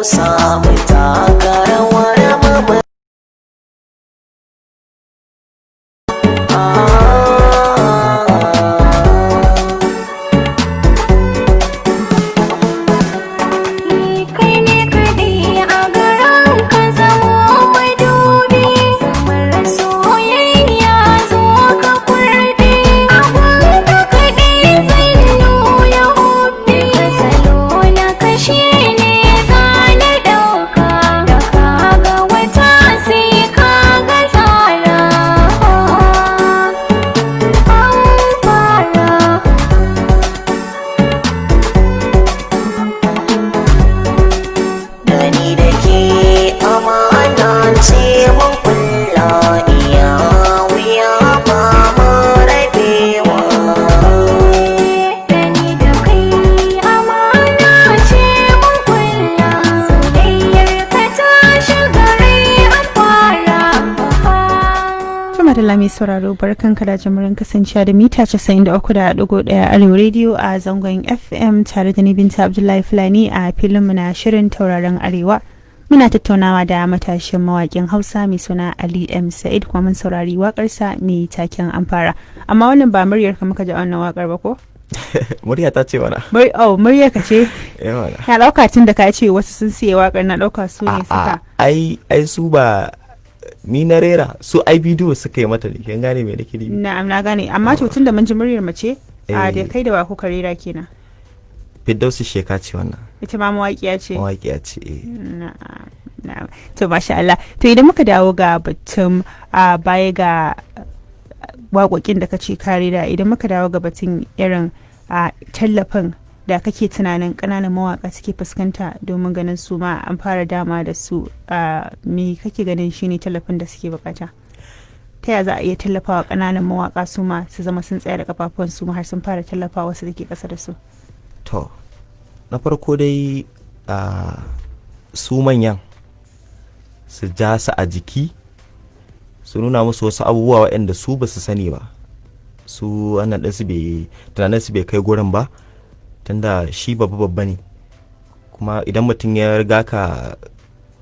samu takarawar mama. Mai sauraro barkanka da jimirin kasancewa da mita 93.1 Arewa Radio a zangon FM tare da ni Binta Abdullahi Fulani a filinmu na shirin Taurarin Arewa. Muna tattaunawa da matashin mawakin Hausa mai suna Ali M Said kuma mun saurari wakarsa mai taken Amfara. Amma wannan ba muryar ka muka ji wannan wakar ba ko? Murya ta ce wana. Muryar ka ce? Ya dauka tun da ka ce wasu sun siye wakar na dauka su ne suka. Ai su ba ni na rera su ai bidiyo suka yi mata ne kin gane me nake nufi. Na'am na gane amma to tun da mun ji muryar mace a da kai da wa kuka rera kenan. Firdausi Sheka ce wannan. Ita ma mawaƙiya ce. Mawaƙiya ce. Na'am. To masha Allah. To idan muka dawo ga batun baya ga waƙoƙin da kace ka rera idan muka dawo ga batun irin tallafin da kake tunanin ƙananan mawaƙa suke fuskanta domin ganin su ma an fara dama da su me kake ganin shine tallafin da suke bukata ta ya za a iya tallafawa ƙananan mawaƙa su ma su zama sun tsaya da kafafun su har sun fara tallafawa wasu da ke ƙasa da su? To na farko dai su manyan su ja su a jiki su nuna musu wasu abubuwa waɗanda su ba su sani ba, su wannan ɗinsu tunanin su bai kai gurin ba, tunda shi babba ne kuma idan mutum ya riga ka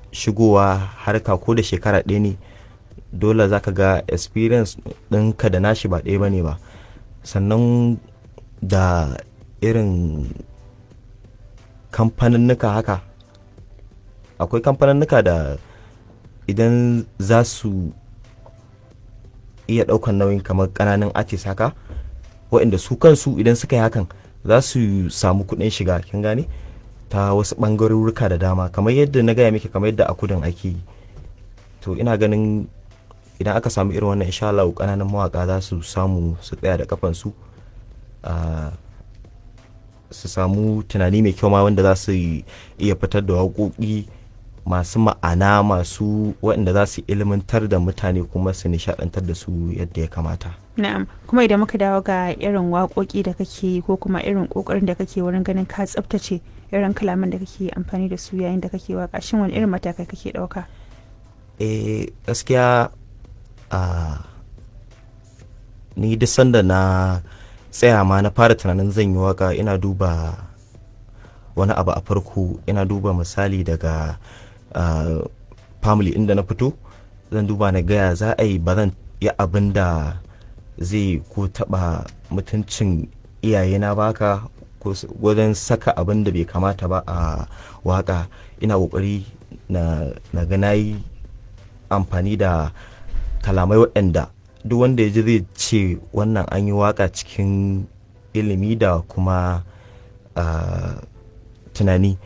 shigowa harka ko da shekara ɗaya ne dole za ka ga experience ɗinka da nashi ba ɗaya ba ne ba. Sannan da irin kamfaninnika haka akwai kamfaninnika da idan za su iya ɗaukan nauyin kamar ƙananan artist haka waɗanda su kansu idan suka yi hakan za su samu kuɗin shiga kin gane ta wasu ɓangarorika da dama kamar yadda na gaya miki kamar yadda a kudin ake yi. To ina ganin idan aka samu irin wannan insha Allah ƙananan mawaka za su samu su tsaya da kafansu su samu tunani mai kyau ma wanda za su iya fitar da waƙoƙi masu ma'ana masu waɗanda za su ilmantar da mutane kuma su nishaɗantar da su yadda ya kamata. Na'am, kuma idan muka dawo ga irin waƙoƙi da kake yi ko kuma irin ƙoƙarin da kake wurin ganin ka tsaftace irin kalaman da kake amfani da su yayin da kake waƙa, shin wani irin matakai kake ɗauka? Gaskiya ni duk sanda na tsaya ma na fara tunanin zan yi waƙa ina duba wani abu a farko, ina duba misali daga family inda na fito, zan duba na gaya za a yi ba zan yi abin da zai ko taba mutuncin iyayena baka ko wajen saka abin da bai kamata ba a waka. Ina kokari na ga nayi amfani da kalamai waɗanda duk wanda ya ji zai ce wannan an yi waka cikin ilimi da kuma tunani.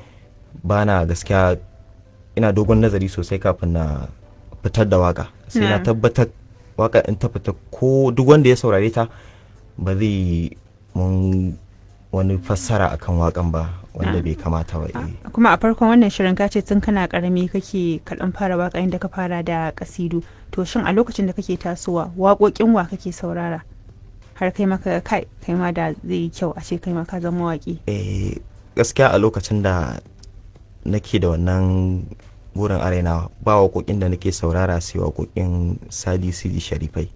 Bana gaskiya ina dogon nazari sosai kafin na fitar da waka, sai na tabbatar waka in ta fita ko duk wanda ya saurare ta ba zai mun wani fassara akan wakan ba wanda bai kamata ba. Kuma a farkon wannan shirin ka ce tun kana karami kake kaɗan fara waka inda ka fara da kasidu, to shin a lokacin da kake tasowa waƙoƙin wa kake saurara har kai maka kai ma da zai yi kyau a ce kai ma ka zama waƙi? Gaskiya a lokacin da nake da wannan burin arena ba waƙoƙin da nake saurara sai waƙoƙin Sadi Sidi Sharifai.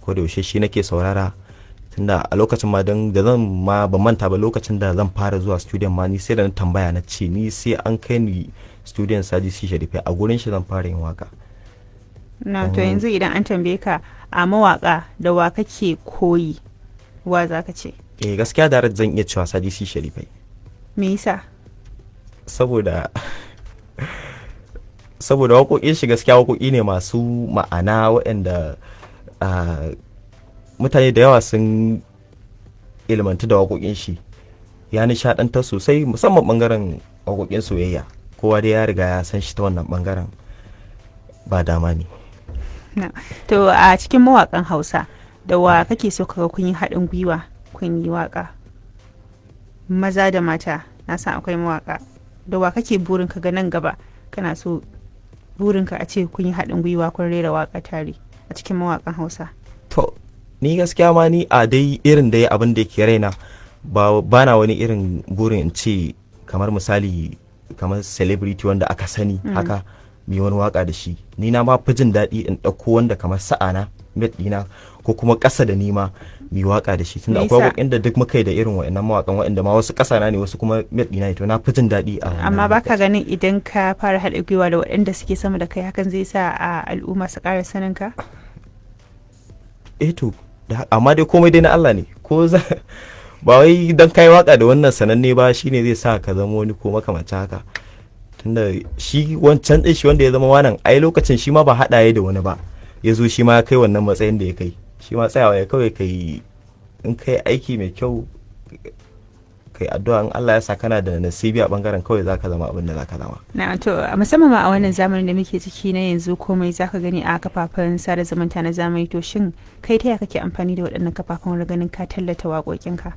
Ko da yaushe shi nake saurara tunda a lokacin ma don da zan ma ban manta ba, lokacin da zan fara zuwa studio ma ni sai da na tambaya na ce ni sai an kai ni studio Sadisi Sharifai a gurin shi zan fara yin waka. Na to yanzu idan an tambaye ka a mawaka da wa kake koyi, wa za ka ce? Gaskiya da zan iya cewa Sadisi Sharifai. Me yasa? Saboda waƙoƙin shi gaskiya waƙoƙi ne masu ma'ana waɗanda mutane da yawa sun ilmantu da waƙoƙin shi, ya nishaɗantar sosai musamman ɓangaren waƙoƙin soyayya. Kowa dai ya riga ya san shi ta wannan ɓangaren, ba dama ne. To a cikin mawaƙan Hausa da wa kake so kaga kun yi haɗin gwiwa kun yi waƙa? Maza da mata na san akwai mawaƙa. Da wa kake burin ka ga nan gaba kana so burinka a ce kun yi haɗin gwiwa kun rera waƙa tare a cikin mawaƙan Hausa? To ni gaskiya ma ni a dai irin da abin da yake raina ba na wani irin burin in ce kamar misali kamar celebrity wanda aka sani haka mai wani waka da shi. Ni na ma fi jin daɗi in ɗauko wanda kamar sa'ana met ɗina ko kuma ƙasa da ni ma mai waka da shi, tunda akwai waƙin da duk muka yi da irin wa'annan mawaƙan waɗanda ma wasu ƙasa na ne wasu kuma met ɗina ne, to na fi jin daɗi a wannan. Amma baka ganin idan ka fara haɗa gwiwa da waɗanda suke sama da kai hakan zai sa a al'umma su ƙara sanin ka? To amma dai komai dai na Allah ne, ko ba wai dan kai waka da wannan sananne ba shine zai sa ka zama wani ko makamancin haka, tunda shi wancan din shi wanda ya zama wannan ai lokacin shi ma ba haɗaye da wani ba, ya zo shi ma ya kai wannan matsayin da ya kai, shi ma tsayawa ya kawai kai in kai aiki mai kyau kai addu'a in Allah ya sa kana da nasibi a bangaren kawai zaka zama abin da zaka zama. Na to musamman ma a wannan zamanin da muke ciki na yanzu komai zaka gani a kafafen sada zumunta na zamani, to shin kai ta ya kake amfani da waɗannan kafafen wurin ganin ka tallata waƙoƙinka?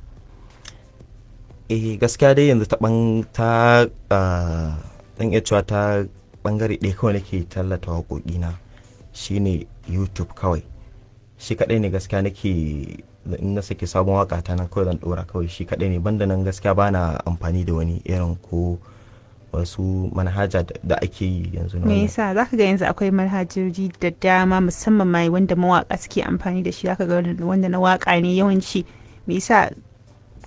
Gaskiya dai yanzu dan iya cewa ta bangare ɗaya kawai nake tallata waƙoƙina shine YouTube kawai. Shi kaɗai ne gaskiya nake in na saki sabon waka ta nan kawai zan ɗora kawai, shi kaɗai ne, banda nan gaskiya bana amfani da wani irin ko wasu manhaja da ake yi yanzu. Me yasa zaka ga yanzu akwai manhajoji da dama musamman mai wanda mawaka suke amfani da shi, zaka ga wanda na waka ne yawanci. Me yasa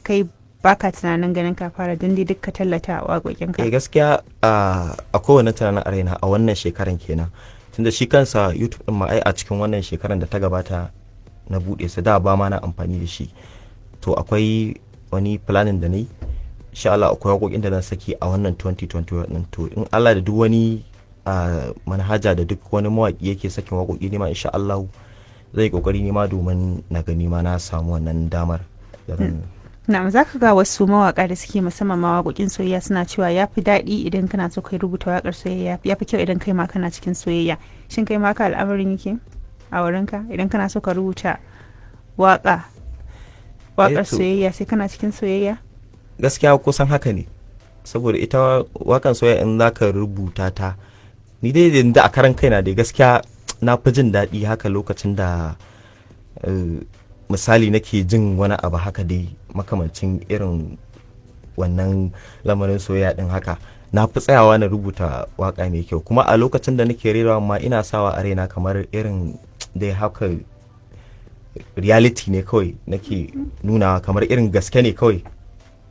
kai baka tunanin ganin ka fara don dai duk ka tallata waƙoƙinka? Gaskiya a kowane tunanin a raina a wannan shekaran kenan, tunda shi kansa YouTube din ma ai a cikin wannan shekaran da ta gabata na bude su, da ba ma na amfani da shi. To akwai wani planning da ni insha Allah akwai waƙoƙin da zan saki a wannan 2021 din, to in Allah da duk wani manhaja da duk wani mawaki yake sakin waƙoƙi ne ma insha Allah zai kokari ne ma domin na gani ma na samu wannan damar. Na'am, za ka ga wasu mawaka da suke musamman ma waƙoƙin soyayya suna cewa ya fi daɗi idan kana so kai rubuta waƙar soyayya, ya fi kyau idan kai ma kana cikin soyayya. Shin kai ma ka al'amarin yake a wurinka idan kana so ka rubuta waƙar soyayya sai kana cikin soyayya? Gaskiya kusan haka ne, saboda ita waƙan soyayya in za ka rubuta ta, ni dai da a karan kaina dai gaskiya na fi jin daɗi haka lokacin da misali nake jin wani abu haka dai makamancin irin wannan lamarin soyayya din haka, na fi tsayawa na rubuta waka mai kyau, kuma a lokacin da nake rerawa ma ina sawa a raina kamar irin dai haka reality ne kawai nake nuna, kamar irin gaske ne kawai,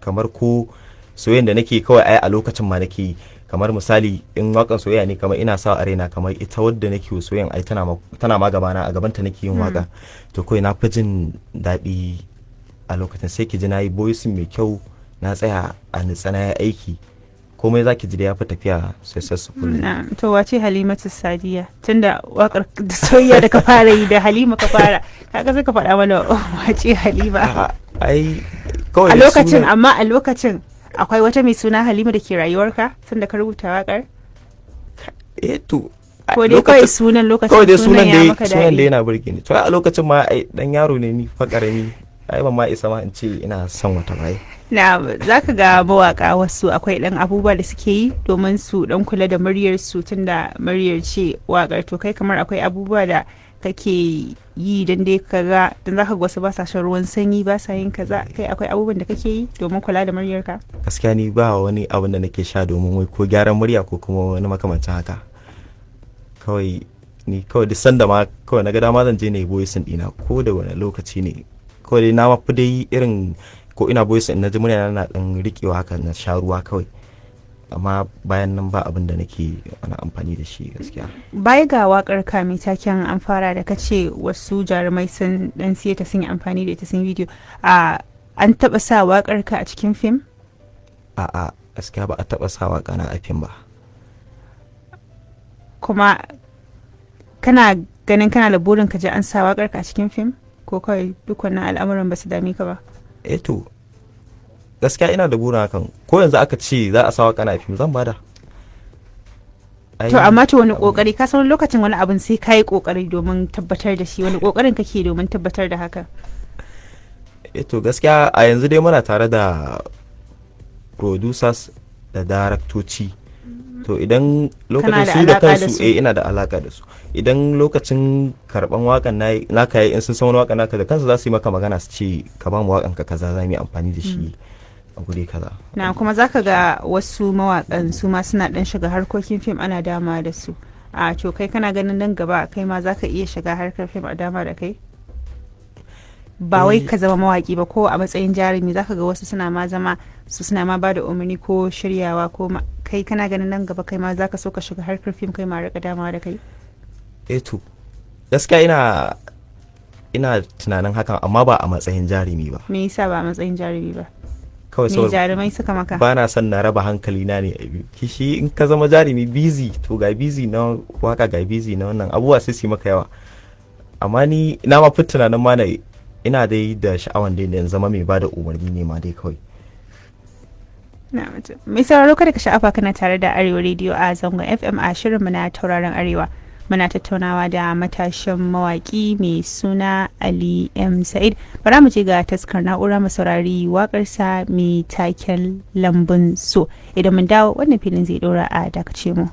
kamar ko soyayyan da nake kawai ai a lokacin ma nake, kamar misali in wakan soyayya ne kamar ina sawa a raina kamar ita wadda nake soyayyan ai tana ma gabana, a gabanta nake yin waka, to kawai na fi jin daɗi a lokacin, sai ki ji na yi voicing mai kyau, na tsaya a nitsa na aiki, komai za ki ji da ya fi tafiya successful. To wace Halimatu Sadiya, tunda wakar da soyayya da ka fara yi da Halima ka fara, kaga sai ka faɗa mana wace Halima? Ai kawai a lokacin amma a lokacin akwai wata mai suna Halima da ke rayuwarka sanda ka rubuta wakar? To ko dai kawai sunan lokacin, kawai dai sunan da yana burge ni, to a lokacin ma ai dan yaro ne ni fa karami, ai ban ma isa ma in ce ina son wata bai. Na za ka ga mawaka wasu akwai dan abubuwa da suke yi domin su dan kula da muryar su, tunda muryar ce wakar, to kai kamar akwai abubuwa da kake yi dan dai ka ga, dan zaka ga wasu ba sa shan ruwan sanyi, ba sa yin kaza, kai akwai abubuwan da kake yi domin kula da muryar ka? Gaskiya ni ba wani abin da nake sha domin wai ko gyaran murya ko kuma wani makamancin haka, kawai ni kawai duk sanda ma kawai na ga dama zan je ne voicing dina ko da wani lokaci ne, kawai dai na mafi dai irin ko ina voice in na ji murya na dan rikewa haka na sha ruwa kawai, amma bayan nan ba abin da nake ana amfani da shi gaskiya. Baya ga wakar ka mai taken an fara da kace wasu jarumai sun dan siye ta sun yi amfani da ita sun video, an taba sa wakar ka a cikin fim? A'a gaskiya ba a taba sa waka na a fim ba. Kuma kana ganin kana da burin ka ji an sa wakar ka a cikin fim, ko kawai duk wannan al'amuran ba su dame ka ba? To gaskiya ina da burin hakan, ko yanzu aka ce za a sa waka na a fim zan bada. To amma to wani kokari ka san lokacin wani abin sai kai kokari domin tabbatar da shi, wani kokarin kake domin tabbatar da haka? To gaskiya a yanzu dai muna tare da producers da daraktoci, to idan lokacin su da kansu ina da alaka da su, idan lokacin karban wakan naka yi in sun san wani wakan naka da kansu za su yi maka magana su ce ka ba mu wakan ka kaza za mu yi amfani da shi a guri kaza. Na kuma zaka ga wasu mawakan su ma suna dan shiga harkokin fim ana dama da su. To kai kana ganin nan gaba kai ma zaka iya shiga harkar fim a dama da kai? Ba wai ka zama mawaki ba, ko a matsayin jarumi zaka ga wasu suna ma zama su suna ma ba da umarni ko shiryawa, ko kai kana ganin nan gaba kai ma zaka so ka shiga harkar fim kai ma rika dama da kai? To gaskiya ina tunanin hakan, amma ba a matsayin jarumi ba. Me yasa ba a matsayin jarumi ba? Kawai me jarumai suka maka? Ba na son na raba hankali na ne a biyu. Kishi in ka zama jarumi busy, to ga busy na waka ga busy na wannan abubuwa sai su maka yawa. Amma ni na ma fit tunanin ma ina dai da sha'awan dai in zama mai bada umarni ne ma dai kawai. Mai sauraro kada ka sha'afa, kana tare da Arewa Radio a zangon FM a shirinmu na Taurarin Arewa. Muna tattaunawa da matashin mawaki mai suna Ali M Sa'id. Bara mu je ga taskar na'ura mu saurari waƙarsa mai taken Lambun So. Idan mun dawo wannan filin zai dora a dakace mu.